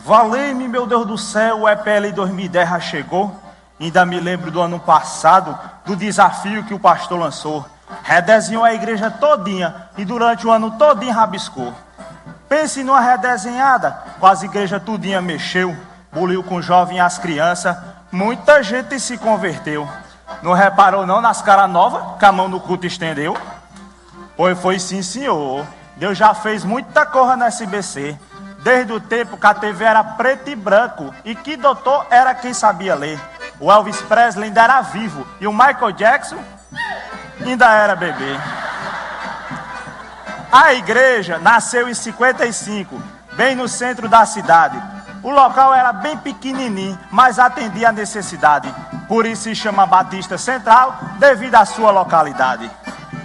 Valei-me, meu Deus do céu, o EPL 2010 já chegou. Ainda me lembro do ano passado, do desafio que o pastor lançou. Redesenhou a igreja todinha e durante o ano todinho rabiscou. Pense numa redesenhada, quase a igreja todinha mexeu. Buliu com o jovem e as crianças, muita gente se converteu. Não reparou não nas caras novas, que a mão no culto estendeu? Pois foi sim, senhor. Deus já fez muita coisa na SBC. Desde o tempo que a TV era preto e branco e que doutor era quem sabia ler. O Elvis Presley ainda era vivo e o Michael Jackson ainda era bebê. A igreja nasceu em 55, bem no centro da cidade. O local era bem pequenininho, mas atendia a necessidade. Por isso se chama Batista Central, devido à sua localidade.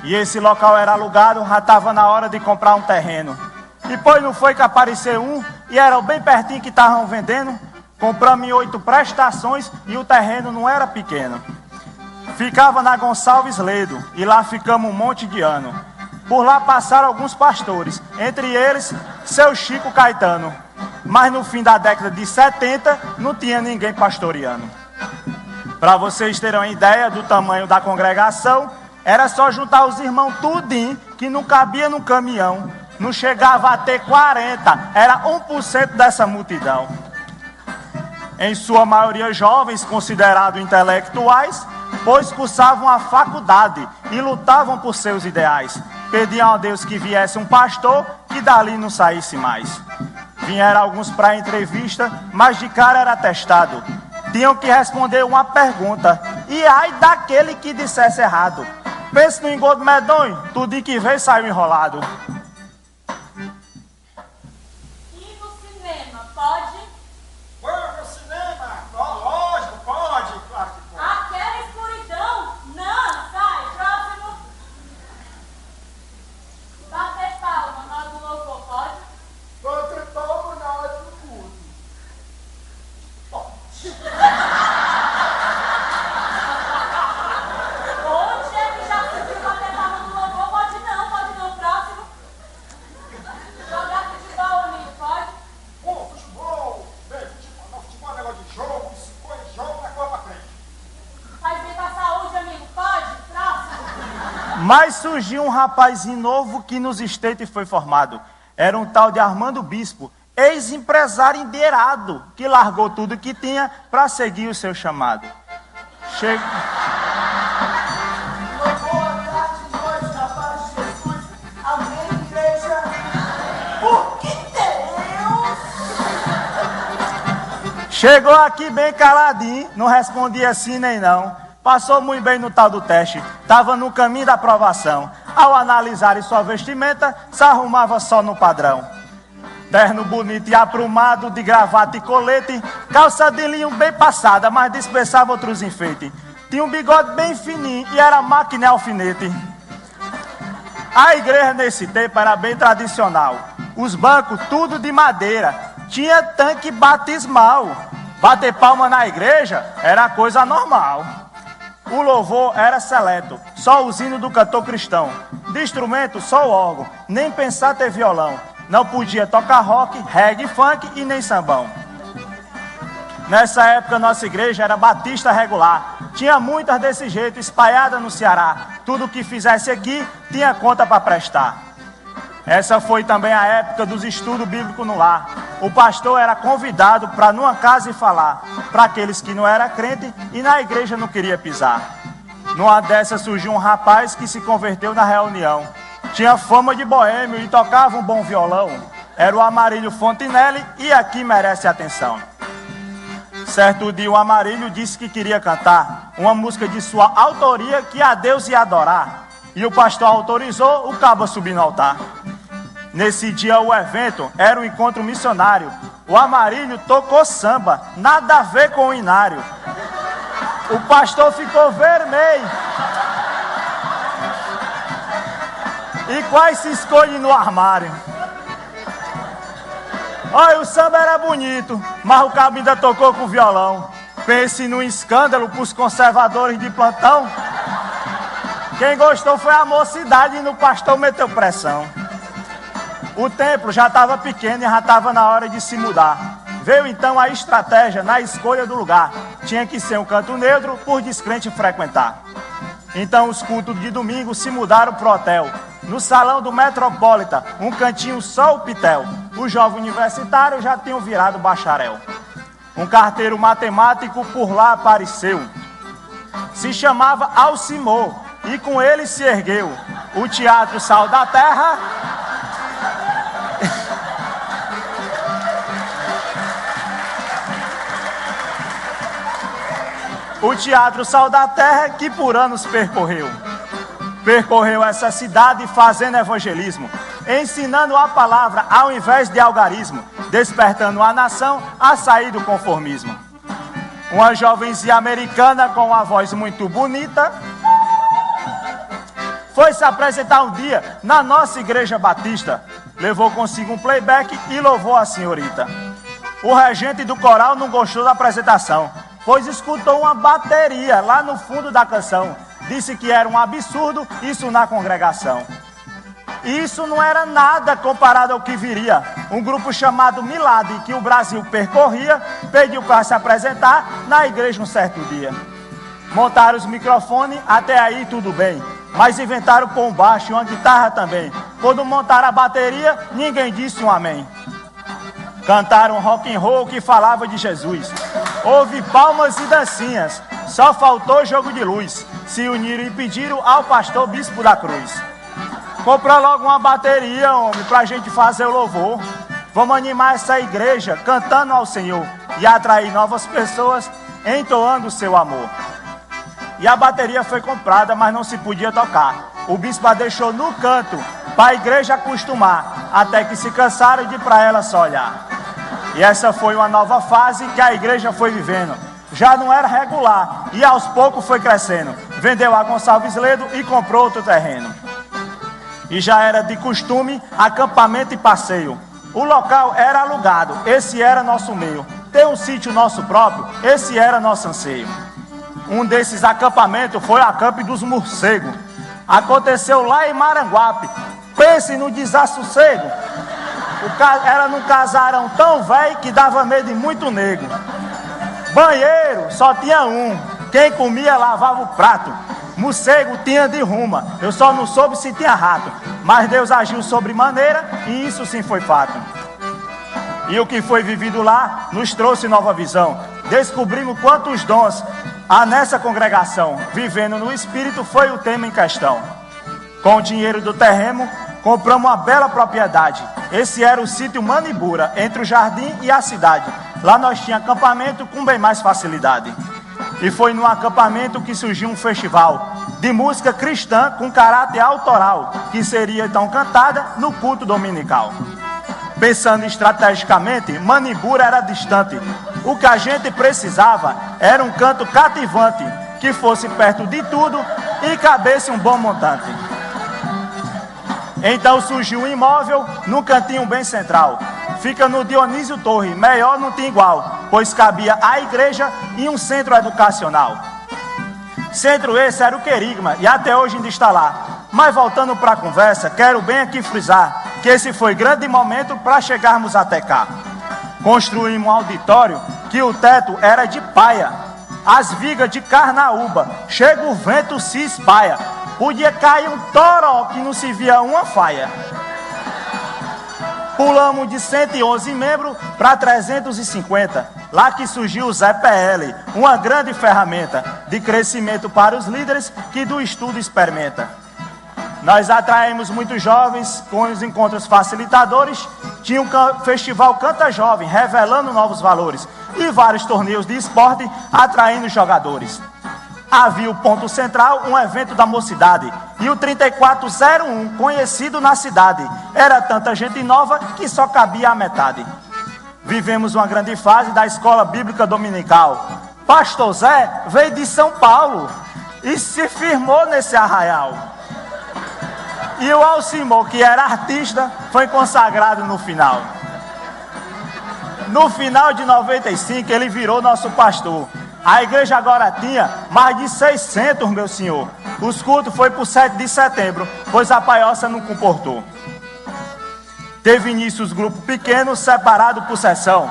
E esse local era alugado, já estava na hora de comprar um terreno. Depois não foi que apareceu um, e era bem pertinho que estavam vendendo. Compramos em 8 prestações e o terreno não era pequeno. Ficava na Gonçalves Ledo, e lá ficamos um monte de ano. Por lá passaram alguns pastores, entre eles, seu Chico Caetano. Mas no fim da década de 70, não tinha ninguém pastoreando. Para vocês terem uma ideia do tamanho da congregação, era só juntar os irmãos tudinho, que não cabia no caminhão. Não chegava a ter 40, era 1% dessa multidão. Em sua maioria jovens, considerados intelectuais, pois cursavam a faculdade e lutavam por seus ideais. Pediam a Deus que viesse um pastor que dali não saísse mais. Vieram alguns para a entrevista, mas de cara era testado. Tinham que responder uma pergunta, e ai daquele que dissesse errado. Pense no engodo medonho, tudo que veio saiu enrolado. E no cinema, pode? Vamos no cinema? Lógico, pode, claro que pode. Aquela escuridão? Não, sai, próximo. Bater palma na hora do louvor, pode? Bater palma na hora do culto. Onde é que já se viu bater palma no louvor? Pode não, próximo. Jogar futebol, amigo, pode? Bom, futebol, bem, futebol é negócio de jogo, jogo na Copa frente. Faz bem pra saúde, amigo, pode? Próximo. Mas surgiu um rapazinho novo que nos States foi formado. Era um tal de Armando Bispo, ex-empresário endeirado, que largou tudo que tinha para seguir o seu chamado. Boa tarde, nós, na paz de Jesus. Amém, igreja. Porque Deus. Chegou aqui bem caladinho, não respondia sim nem não. Passou muito bem no tal do teste, estava no caminho da aprovação. Ao analisar sua vestimenta, se arrumava só no padrão. Terno bonito e aprumado, de gravata e colete, calça de linho bem passada, mas dispensava outros enfeites. Tinha um bigode bem fininho e era máquina e alfinete. A igreja nesse tempo era bem tradicional. Os bancos tudo de madeira, tinha tanque batismal. Bater palma na igreja era coisa normal. O louvor era seleto, só o hino do cantor cristão. De instrumento, só o órgão, nem pensar ter violão. Não podia tocar rock, reggae, funk e nem sambão. Nessa época, nossa igreja era batista regular. Tinha muitas desse jeito, espalhadas no Ceará. Tudo que fizesse aqui, tinha conta para prestar. Essa foi também a época dos estudos bíblicos no lar. O pastor era convidado para numa casa e falar para aqueles que não eram crente e na igreja não queria pisar. Numa dessas surgiu um rapaz que se converteu na reunião. Tinha fama de boêmio e tocava um bom violão. Era o Amarílio Fontinelli e aqui merece atenção. Certo dia o Amarílio disse que queria cantar uma música de sua autoria que a Deus ia adorar. E o pastor autorizou o cabo a subir no altar. Nesse dia o evento era um encontro missionário. O Amarílio tocou samba, nada a ver com o inário. O pastor ficou vermelho. E quase se esconde no armário. Olha, o samba era bonito, mas o cabo ainda tocou com violão. Pense num escândalo pros conservadores de plantão. Quem gostou foi a mocidade e no pastor meteu pressão. O templo já estava pequeno e já estava na hora de se mudar. Veio então a estratégia na escolha do lugar. Tinha que ser um canto neutro por descrente frequentar. Então os cultos de domingo se mudaram pro hotel. No salão do Metropolitan, um cantinho só o pitel. O jovem universitário já tinha virado bacharel. Um carteiro matemático por lá apareceu. Se chamava Alcimor e com ele se ergueu o Teatro Sal da Terra. O Teatro Sal da Terra que por anos percorreu. Percorreu essa cidade fazendo evangelismo, ensinando a palavra ao invés de algarismo, despertando a nação a sair do conformismo. Uma jovenzinha americana com uma voz muito bonita foi se apresentar um dia na nossa igreja batista. Levou consigo um playback e louvou a senhorita. O regente do coral não gostou da apresentação, pois escutou uma bateria lá no fundo da canção. Disse que era um absurdo isso na congregação. Isso não era nada comparado ao que viria. Um grupo chamado Milad, que o Brasil percorria, pediu para se apresentar na igreja um certo dia. Montaram os microfones, até aí tudo bem, mas inventaram pôr um baixo e uma guitarra também. Quando montaram a bateria, ninguém disse um amém. Cantaram rock and roll que falava de Jesus. Houve palmas e dancinhas, só faltou jogo de luz. Se uniram e pediram ao pastor Bispo da Cruz. Compra logo uma bateria, homem, pra gente fazer o louvor. Vamos animar essa igreja cantando ao Senhor e atrair novas pessoas entoando o seu amor. E a bateria foi comprada, mas não se podia tocar. O bispo a deixou no canto para a igreja acostumar, até que se cansaram de pra ela só olhar. E essa foi uma nova fase que a igreja foi vivendo. Já não era regular e aos poucos foi crescendo. Vendeu a Gonçalves Ledo e comprou outro terreno. E já era de costume acampamento e passeio. O local era alugado, esse era nosso meio. Ter um sítio nosso próprio, esse era nosso anseio. Um desses acampamentos foi a Camp dos Morcegos. Aconteceu lá em Maranguape. Pense no desassossego. Era num casarão tão velho que dava medo de muito nego. Banheiro só tinha um. Quem comia lavava o prato. Morcego tinha de ruma. Eu só não soube se tinha rato. Mas Deus agiu sobremaneira e isso sim foi fato. E o que foi vivido lá nos trouxe nova visão. Descobrimos quantos dons há nessa congregação. Vivendo no Espírito foi o tema em questão. Com o dinheiro do terreno, compramos uma bela propriedade. Esse era o sítio Manibura, entre o jardim e a cidade. Lá nós tínhamos acampamento com bem mais facilidade. E foi no acampamento que surgiu um festival de música cristã com caráter autoral, que seria então cantada no culto dominical. Pensando estrategicamente, Manibura era distante. O que a gente precisava era um canto cativante, que fosse perto de tudo e cabesse um bom montante. Então surgiu um imóvel num cantinho bem central. Fica no Dionísio Torre, melhor não tinha igual, pois cabia a igreja e um centro educacional. Centro esse era o Querigma e até hoje ainda está lá. Mas voltando para a conversa, quero bem aqui frisar que esse foi grande momento para chegarmos até cá. Construímos um auditório que o teto era de paia, as vigas de carnaúba, chega o vento se espalha. Podia cair um toró que não se via uma faia. Pulamos de 111 membros para 350. Lá que surgiu o ZPL, uma grande ferramenta de crescimento para os líderes que do estudo experimenta. Nós atraímos muitos jovens com os encontros facilitadores. Tinha um festival Canta Jovem, revelando novos valores. E vários torneios de esporte, atraindo jogadores. Havia o Ponto Central, um evento da mocidade, e o 3401, conhecido na cidade. Era tanta gente nova que só cabia a metade. Vivemos uma grande fase da escola bíblica dominical. Pastor Zé veio de São Paulo e se firmou nesse arraial. E o Alcimor, que era artista, foi consagrado no final. No final de 95, ele virou nosso pastor. A igreja agora tinha mais de 600, meu senhor. Os cultos foi por 7 de setembro, pois a paioça não comportou. Teve início os grupos pequenos, separados por seção.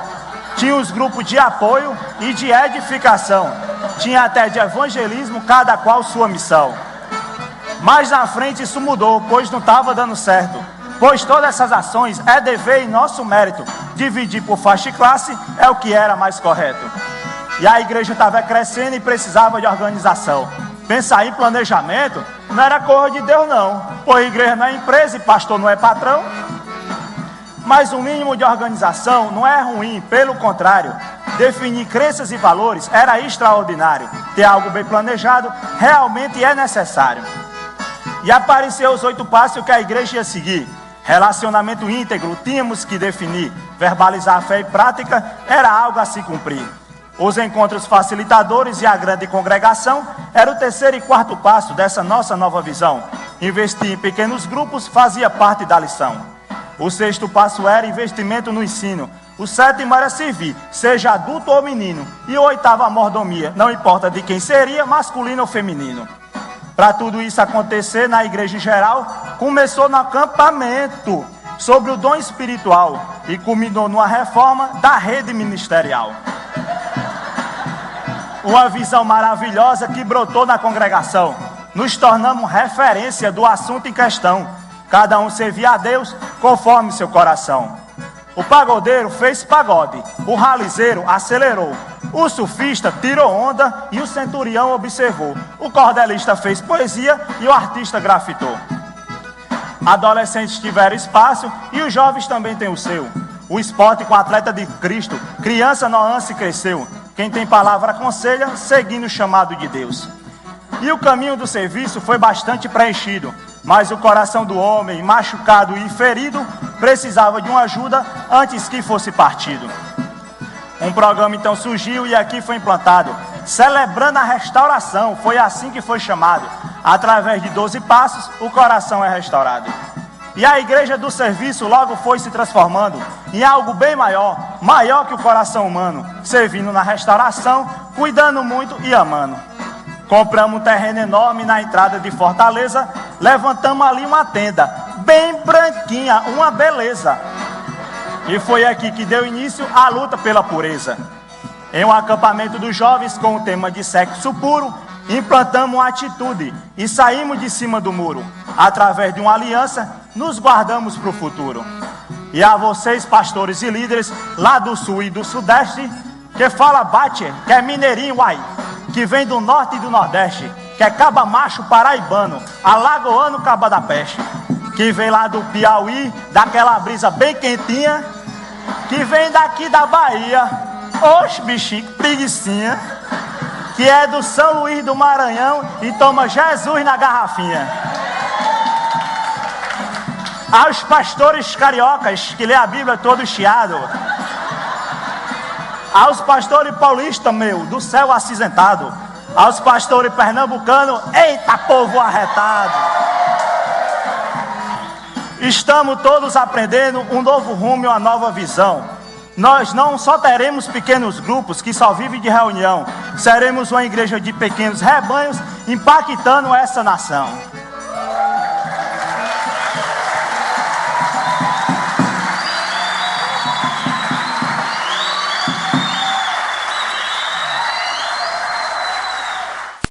Tinha os grupos de apoio e de edificação. Tinha até de evangelismo, cada qual sua missão. Mas na frente isso mudou, pois não estava dando certo. Pois todas essas ações é dever e nosso mérito. Dividir por faixa e classe é o que era mais correto. E a igreja estava crescendo e precisava de organização. Pensar em planejamento não era coisa de Deus não. Pois a igreja não é empresa e pastor não é patrão. Mas o mínimo de organização não é ruim, pelo contrário. Definir crenças e valores era extraordinário. Ter algo bem planejado realmente é necessário. E apareceu os 8 passos que a igreja ia seguir. Relacionamento íntegro, tínhamos que definir. Verbalizar a fé e prática era algo a se cumprir. Os encontros facilitadores e a grande congregação era o 3º e 4º passo dessa nossa nova visão. Investir em pequenos grupos fazia parte da lição. O 6º passo era investimento no ensino. O 7º era servir, seja adulto ou menino. E o 8º a mordomia, não importa de quem seria, masculino ou feminino. Para tudo isso acontecer na igreja em geral, começou no acampamento sobre o dom espiritual e culminou numa reforma da rede ministerial. Uma visão maravilhosa que brotou na congregação. Nos tornamos referência do assunto em questão. Cada um servia a Deus conforme seu coração. O pagodeiro fez pagode, o ralizeiro acelerou, o surfista tirou onda e o centurião observou. O cordelista fez poesia e o artista grafitou. Adolescentes tiveram espaço e os jovens também têm o seu. O esporte com atleta de Cristo, criança Noã se cresceu. Quem tem palavra aconselha, seguindo o chamado de Deus. E o caminho do serviço foi bastante preenchido, mas o coração do homem, machucado e ferido, precisava de uma ajuda antes que fosse partido. Um programa então surgiu e aqui foi implantado, celebrando a restauração, foi assim que foi chamado. Através de 12 passos, o coração é restaurado. E a igreja do serviço logo foi se transformando em algo bem maior, maior que o coração humano, servindo na restauração, cuidando muito e amando. Compramos um terreno enorme na entrada de Fortaleza, levantamos ali uma tenda, bem branquinha, uma beleza. E foi aqui que deu início à luta pela pureza. Em um acampamento dos jovens com o tema de sexo puro, implantamos uma atitude e saímos de cima do muro. Através de uma aliança, nos guardamos para o futuro. E a vocês, pastores e líderes, lá do sul e do sudeste, que fala bate, que é mineirinho, uai, que vem do norte e do nordeste, que é caba macho paraibano, alagoano, caba da peste, que vem lá do Piauí, daquela brisa bem quentinha, que vem daqui da Bahia, oxe bichinho, preguicinha, que é do São Luís do Maranhão e toma Jesus na garrafinha. Aos pastores cariocas que lê a Bíblia todo chiado, aos pastores paulistas, meu, do céu acinzentado, aos pastores pernambucanos, eita povo arretado. Estamos todos aprendendo um novo rumo e uma nova visão. Nós não só teremos pequenos grupos que só vivem de reunião, seremos uma igreja de pequenos rebanhos impactando essa nação.